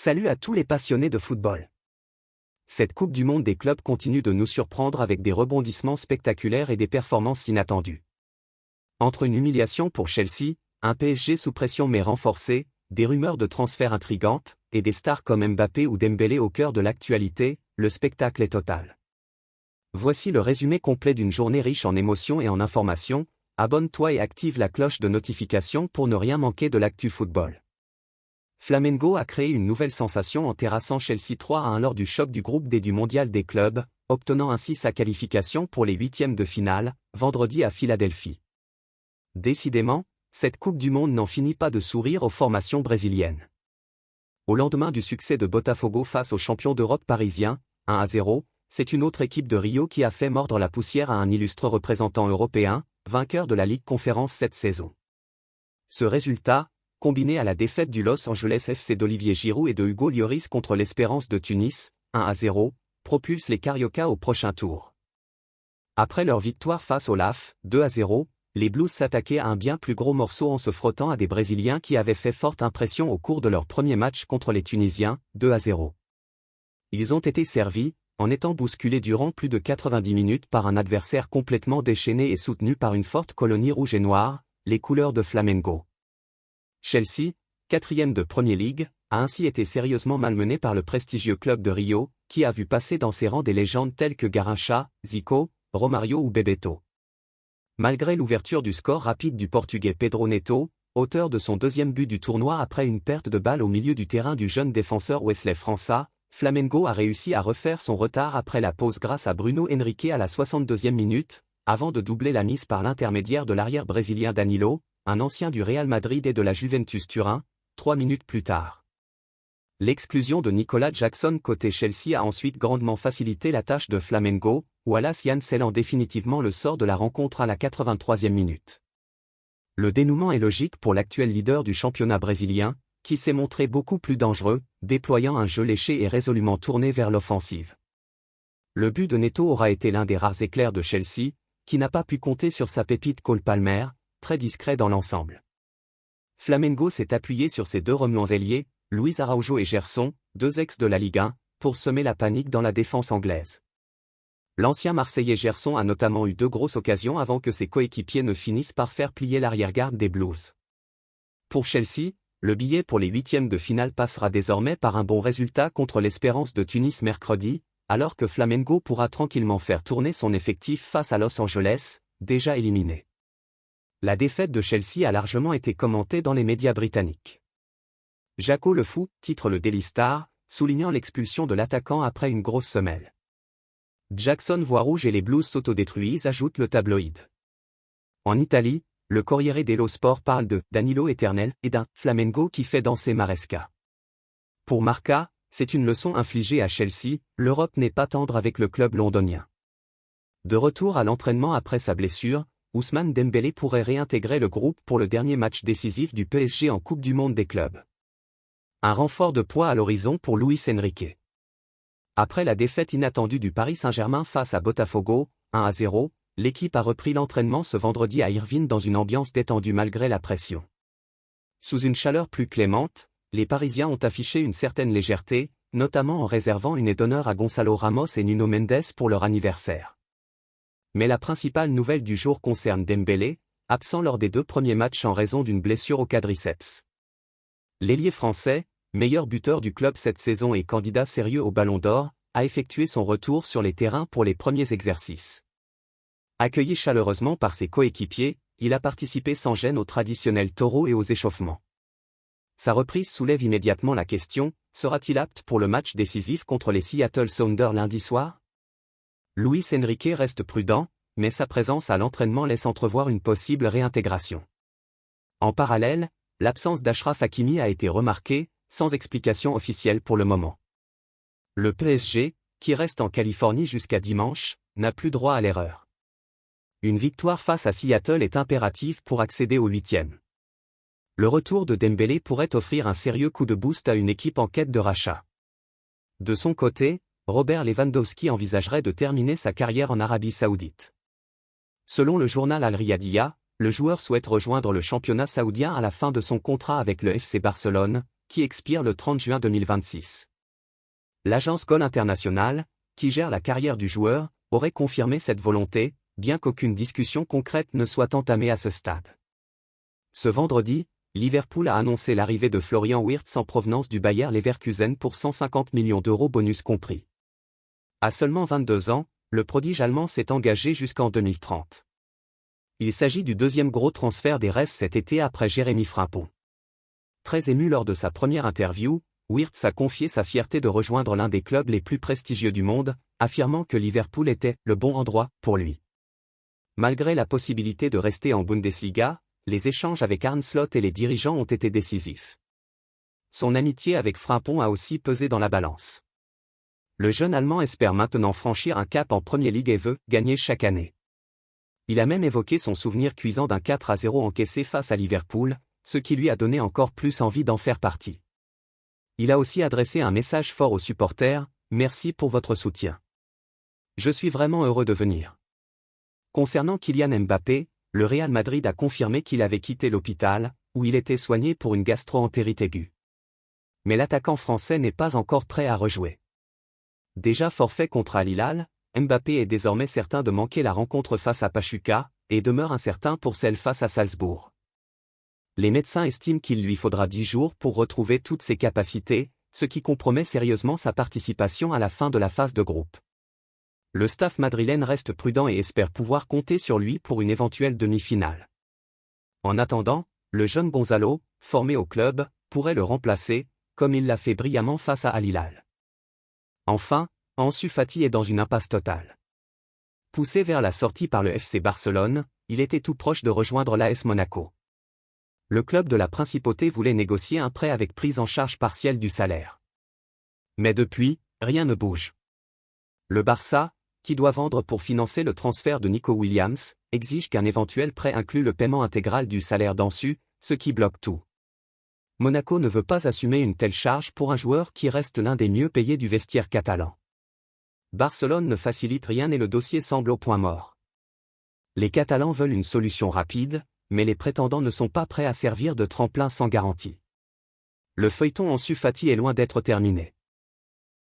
Salut à tous les passionnés de football. Cette Coupe du Monde des clubs continue de nous surprendre avec des rebondissements spectaculaires et des performances inattendues. Entre une humiliation pour Chelsea, un PSG sous pression mais renforcé, des rumeurs de transferts intrigantes, et des stars comme Mbappé ou Dembélé au cœur de l'actualité, le spectacle est total. Voici le résumé complet d'une journée riche en émotions et en informations. Abonne-toi et active la cloche de notification pour ne rien manquer de l'actu football. Flamengo a créé une nouvelle sensation en terrassant Chelsea 3-1 lors du choc du groupe D du mondial des clubs, obtenant ainsi sa qualification pour les huitièmes de finale, vendredi à Philadelphie. Décidément, cette Coupe du Monde n'en finit pas de sourire aux formations brésiliennes. Au lendemain du succès de Botafogo face aux champions d'Europe parisiens, 1-0, c'est une autre équipe de Rio qui a fait mordre la poussière à un illustre représentant européen, vainqueur de la Ligue Conférence cette saison. Ce résultat, combiné à la défaite du Los Angeles FC d'Olivier Giroud et de Hugo Lloris contre l'Espérance de Tunis, 1-0, propulse les Cariocas au prochain tour. Après leur victoire face au LAF, 2-0, les Blues s'attaquaient à un bien plus gros morceau en se frottant à des Brésiliens qui avaient fait forte impression au cours de leur premier match contre les Tunisiens, 2-0. Ils ont été servis, en étant bousculés durant plus de 90 minutes par un adversaire complètement déchaîné et soutenu par une forte colonie rouge et noire, les couleurs de Flamengo. Chelsea, quatrième de Premier League, a ainsi été sérieusement malmené par le prestigieux club de Rio, qui a vu passer dans ses rangs des légendes telles que Garrincha, Zico, Romario ou Bebeto. Malgré l'ouverture du score rapide du Portugais Pedro Neto, auteur de son deuxième but du tournoi après une perte de balle au milieu du terrain du jeune défenseur Wesley França, Flamengo a réussi à refaire son retard après la pause grâce à Bruno Henrique à la 62e minute, avant de doubler la mise par l'intermédiaire de l'arrière brésilien Danilo, un ancien du Real Madrid et de la Juventus Turin, 3 minutes plus tard. L'exclusion de Nicolas Jackson côté Chelsea a ensuite grandement facilité la tâche de Flamengo, Wallace Jan scellant définitivement le sort de la rencontre à la 83e minute. Le dénouement est logique pour l'actuel leader du championnat brésilien, qui s'est montré beaucoup plus dangereux, déployant un jeu léché et résolument tourné vers l'offensive. Le but de Neto aura été l'un des rares éclairs de Chelsea, qui n'a pas pu compter sur sa pépite Cole Palmer, très discret dans l'ensemble. Flamengo s'est appuyé sur ses deux remuants ailiers, Luis Araujo et Gerson, deux ex de la Ligue 1, pour semer la panique dans la défense anglaise. L'ancien Marseillais Gerson a notamment eu deux grosses occasions avant que ses coéquipiers ne finissent par faire plier l'arrière-garde des Blues. Pour Chelsea, le billet pour les huitièmes de finale passera désormais par un bon résultat contre l'Espérance de Tunis mercredi, alors que Flamengo pourra tranquillement faire tourner son effectif face à Los Angeles, déjà éliminé. La défaite de Chelsea a largement été commentée dans les médias britanniques. Jaco le fou, titre le Daily Star, soulignant l'expulsion de l'attaquant après une grosse semelle. Jackson voit rouge et les Blues s'autodétruisent, ajoute le tabloïd. En Italie, le Corriere dello Sport parle de Danilo éternel et d'un Flamengo qui fait danser Maresca. Pour Marca, c'est une leçon infligée à Chelsea, l'Europe n'est pas tendre avec le club londonien. De retour à l'entraînement après sa blessure, Ousmane Dembélé pourrait réintégrer le groupe pour le dernier match décisif du PSG en Coupe du Monde des clubs. Un renfort de poids à l'horizon pour Luis Enrique. Après la défaite inattendue du Paris Saint-Germain face à Botafogo, 1-0, l'équipe a repris l'entraînement ce vendredi à Irvine dans une ambiance détendue malgré la pression. Sous une chaleur plus clémente, les Parisiens ont affiché une certaine légèreté, notamment en réservant une aide d'honneur à Gonzalo Ramos et Nuno Mendes pour leur anniversaire. Mais la principale nouvelle du jour concerne Dembélé, absent lors des deux premiers matchs en raison d'une blessure au quadriceps. L'ailier français, meilleur buteur du club cette saison et candidat sérieux au Ballon d'Or, a effectué son retour sur les terrains pour les premiers exercices. Accueilli chaleureusement par ses coéquipiers, il a participé sans gêne au traditionnel taureau et aux échauffements. Sa reprise soulève immédiatement la question, sera-t-il apte pour le match décisif contre les Seattle Sounders lundi soir? Luis Enrique reste prudent, mais sa présence à l'entraînement laisse entrevoir une possible réintégration. En parallèle, l'absence d'Achraf Hakimi a été remarquée, sans explication officielle pour le moment. Le PSG, qui reste en Californie jusqu'à dimanche, n'a plus droit à l'erreur. Une victoire face à Seattle est impérative pour accéder aux huitièmes. Le retour de Dembélé pourrait offrir un sérieux coup de boost à une équipe en quête de rachat. De son côté, Robert Lewandowski envisagerait de terminer sa carrière en Arabie Saoudite. Selon le journal Al Riyadiyya, le joueur souhaite rejoindre le championnat saoudien à la fin de son contrat avec le FC Barcelone, qui expire le 30 juin 2026. L'agence Goal International, qui gère la carrière du joueur, aurait confirmé cette volonté, bien qu'aucune discussion concrète ne soit entamée à ce stade. Ce vendredi, Liverpool a annoncé l'arrivée de Florian Wirtz en provenance du Bayer Leverkusen pour 150 millions d'euros bonus compris. À seulement 22 ans, le prodige allemand s'est engagé jusqu'en 2030. Il s'agit du deuxième gros transfert des Reds cet été après Jérémy Frimpong. Très ému lors de sa première interview, Wirtz a confié sa fierté de rejoindre l'un des clubs les plus prestigieux du monde, affirmant que Liverpool était le bon endroit pour lui. Malgré la possibilité de rester en Bundesliga, les échanges avec Arne Slot et les dirigeants ont été décisifs. Son amitié avec Frimpong a aussi pesé dans la balance. Le jeune Allemand espère maintenant franchir un cap en Premier League et veut gagner chaque année. Il a même évoqué son souvenir cuisant d'un 4-0 encaissé face à Liverpool, ce qui lui a donné encore plus envie d'en faire partie. Il a aussi adressé un message fort aux supporters, « Merci pour votre soutien. Je suis vraiment heureux de venir ». Concernant Kylian Mbappé, le Real Madrid a confirmé qu'il avait quitté l'hôpital, où il était soigné pour une gastro-entérite aiguë. Mais l'attaquant français n'est pas encore prêt à rejouer. Déjà forfait contre Al Hilal, Mbappé est désormais certain de manquer la rencontre face à Pachuca, et demeure incertain pour celle face à Salzbourg. Les médecins estiment qu'il lui faudra 10 jours pour retrouver toutes ses capacités, ce qui compromet sérieusement sa participation à la fin de la phase de groupe. Le staff madrilène reste prudent et espère pouvoir compter sur lui pour une éventuelle demi-finale. En attendant, le jeune Gonzalo, formé au club, pourrait le remplacer, comme il l'a fait brillamment face à Al Hilal. Enfin, Ansu Fati est dans une impasse totale. Poussé vers la sortie par le FC Barcelone, il était tout proche de rejoindre l'AS Monaco. Le club de la Principauté voulait négocier un prêt avec prise en charge partielle du salaire. Mais depuis, rien ne bouge. Le Barça, qui doit vendre pour financer le transfert de Nico Williams, exige qu'un éventuel prêt inclue le paiement intégral du salaire d'Ansu, ce qui bloque tout. Monaco ne veut pas assumer une telle charge pour un joueur qui reste l'un des mieux payés du vestiaire catalan. Barcelone ne facilite rien et le dossier semble au point mort. Les Catalans veulent une solution rapide, mais les prétendants ne sont pas prêts à servir de tremplin sans garantie. Le feuilleton Ansu Fati est loin d'être terminé.